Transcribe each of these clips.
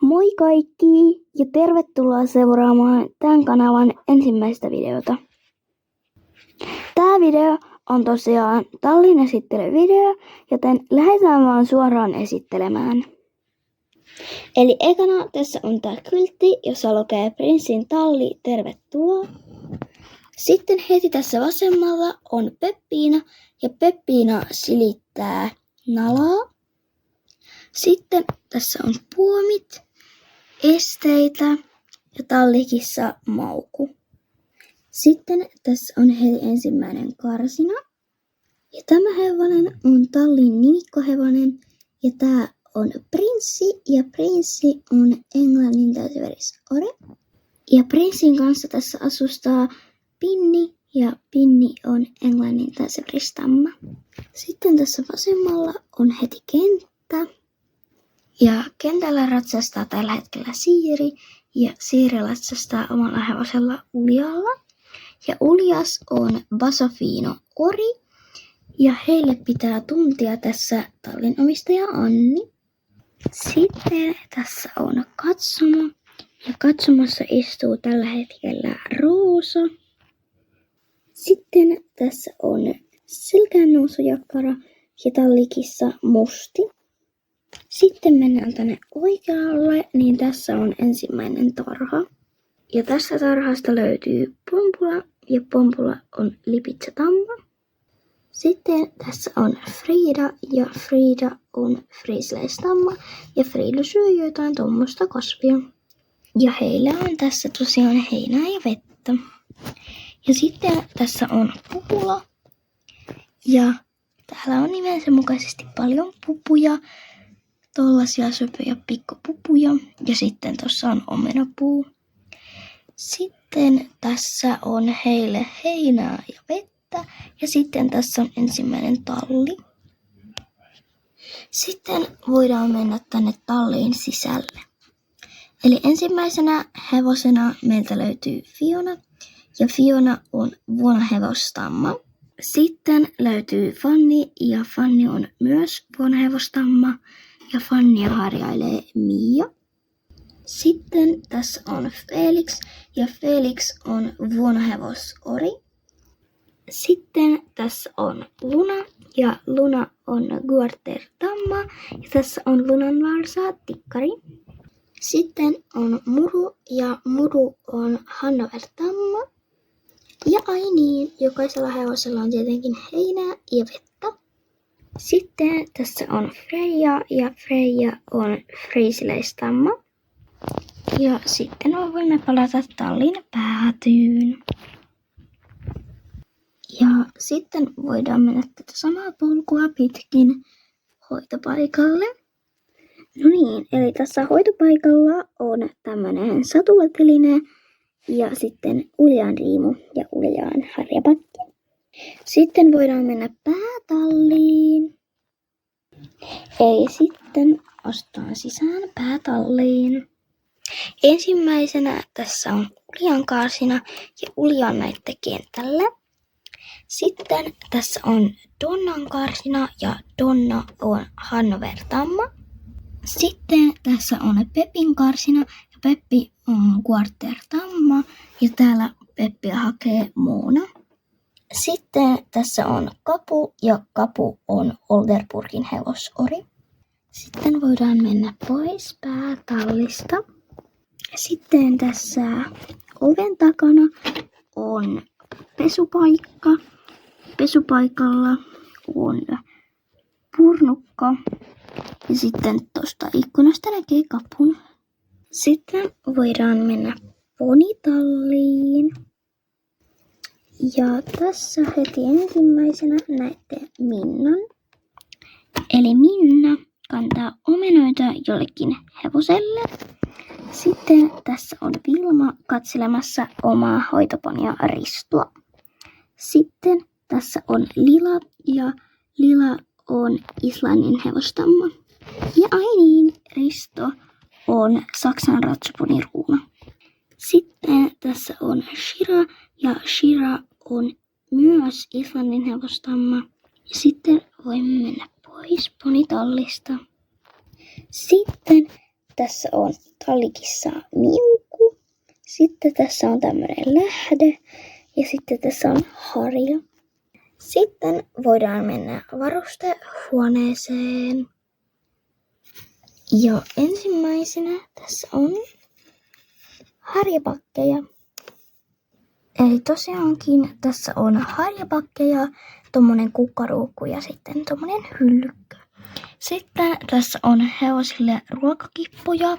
Moi kaikki ja tervetuloa seuraamaan tämän kanavan ensimmäistä videota. Tämä video on tosiaan tallin esittelyvideo, joten lähdetään vaan suoraan esittelemään. Eli ekana tässä on tämä kyltti, jossa lukee Prinssin talli, tervetuloa. Sitten heti tässä vasemmalla on Peppiina ja Peppiina silittää nalaa. Sitten tässä on puomit, esteitä ja tallikissa maukku. Sitten tässä on heti ensimmäinen karsina. Ja tämä hevonen on tallin nimikkohevonen ja tämä on Prinssi ja Prinssi on englannin täysiverisore. Ja Prinssin kanssa tässä asustaa Pinni ja Pinni on englannin täysiveristamma. Sitten tässä vasemmalla on heti kenttä. Ja kentällä ratsastaa tällä hetkellä Siiri ja Siiri ratsastaa omalla hevosella Uljalla. Ja Uljas on Basofino ori ja heille pitää tuntia tässä tallin omistaja Anni. Sitten tässä on katsomo ja katsomossa istuu tällä hetkellä Roosa. Sitten tässä on selkäännousujakkara ja tallikissa Musti. Sitten mennään tänne oikealle, niin tässä on ensimmäinen tarha. Ja tästä tarhasta löytyy Pompula ja Pompula on Lipitsätamma. Sitten tässä on Frida ja Frida on Friisleistamma ja Frida syö jotain tuommoista kasvia. Ja heillä on tässä tosiaan heinää ja vettä. Ja sitten tässä on Pupula ja täällä on nimensä mukaisesti paljon pupuja. Tollaisia söpöjä pikkupupuja ja sitten tuossa on omenapuu. Sitten tässä on heille heinää ja vettä ja sitten tässä on ensimmäinen talli. Sitten voidaan mennä tänne talliin sisälle. Eli ensimmäisenä hevosena meiltä löytyy Fiona ja Fiona on vuonahevostamma. Sitten löytyy Fanni ja Fanni on myös vuonahevostamma. Ja Fannia harjailee Mia. Sitten tässä on Felix ja Felix on vuonahevosori. Sitten tässä on Luna ja Luna on Guarter-tamma ja tässä on Lunanvarsa tikkari. Sitten on Muru ja Muru on Hannover-tamma. Ja ai niin, jokaisella hevosella on tietenkin heinää ja vettä. Sitten tässä on Freja ja Freja on friisileistamma. Ja sitten voimme palata tallin päätyyn. Ja sitten voidaan mennä tätä samaa polkua pitkin hoitopaikalle. No niin, eli tässä hoitopaikalla on tämmönen satuleteline ja sitten Uljaan riimu ja Uljaan harjapakki. Sitten voidaan mennä päätalliin. Eli sitten astutaan sisään päätalliin. Ensimmäisenä tässä on Uljan karsina ja Ulja on näitte kentällä. Sitten tässä on Donnan karsina ja Donna on Hannover-tamma. Sitten tässä on Pepin karsina ja Peppi on Guarter-tamma ja täällä Peppi hakee Moona. Sitten tässä on Kapu ja Kapu on Olderburgin hevosori. Sitten voidaan mennä pois päätallista. Sitten tässä oven takana on pesupaikka. Pesupaikalla on purnukka ja sitten tuosta ikkunasta näkee Kapun. Sitten voidaan mennä ponitalliin. Ja tässä heti ensimmäisenä näette Minnan. Eli Minna kantaa omenoita jollekin hevoselle. Sitten tässä on Vilma katselemassa omaa hoitoponia Ristua. Sitten tässä on Lila ja Lila on Islannin hevostamma. Ja ai niin, Risto on Saksan ratsuponi Ruuna. Sitten tässä on Shira ja Shira on myös Islannin hevostamma. Sitten voimme mennä pois ponitallista. Sitten tässä on tallikissa Miuku. Sitten tässä on tämmönen lähde. Ja sitten tässä on Harja. Sitten voidaan mennä varustehuoneeseen. Ja ensimmäisenä tässä on harjapakkeja. Eli tosiaankin tässä on harjapakkeja, tommonen kukkaruukku ja sitten tommonen hyllykkö. Sitten tässä on hevosille ruokakippoja,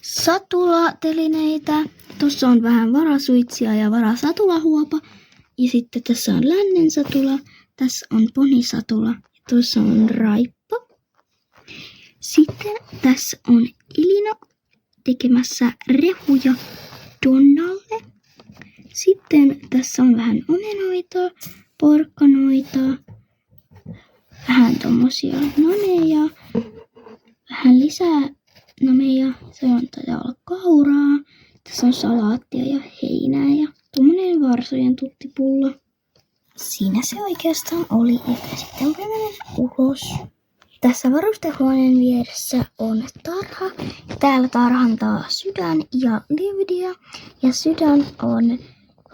satulatelineitä. Tuossa on vähän varasuitsia ja varasatulahuopa. Ja sitten tässä on lännen satula, tässä on ponisatula ja tuossa on raippa. Sitten tässä on Elina tekemässä rehuja Donnalle. Sitten tässä on vähän omenoita, porkkanoita, vähän tommosia nameja, vähän lisää nameja, se on taitaa olla kauraa. Tässä on salaattia ja heinää ja tommonen varsojen tuttipullo. Siinä se oikeastaan oli, että sitten voi mennä ulos. Tässä varustehuoneen vieressä on tarha. Täällä tarhantaa Sydän ja Lydia. Ja Sydän on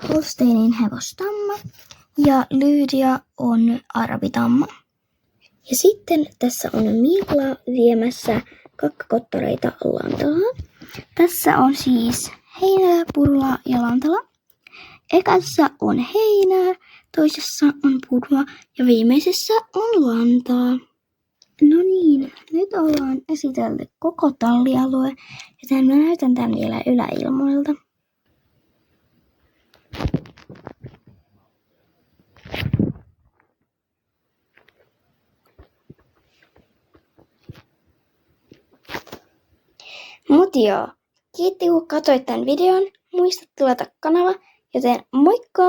Holsteinin hevostamma ja Lydia on arabitamma. Ja sitten tässä on Milla viemässä kakkakottoreita Lantalaan. Tässä on siis heinää, purua ja lantala. Ekassa on heinää, toisessa on purua ja viimeisessä on lantaa. No niin, nyt ollaan esitelty koko tallialue, joten mä näytän tän vielä yläilmoilta. Mut joo, kiitti kun katsoit tän videon. Muista tilata kanava, joten moikka!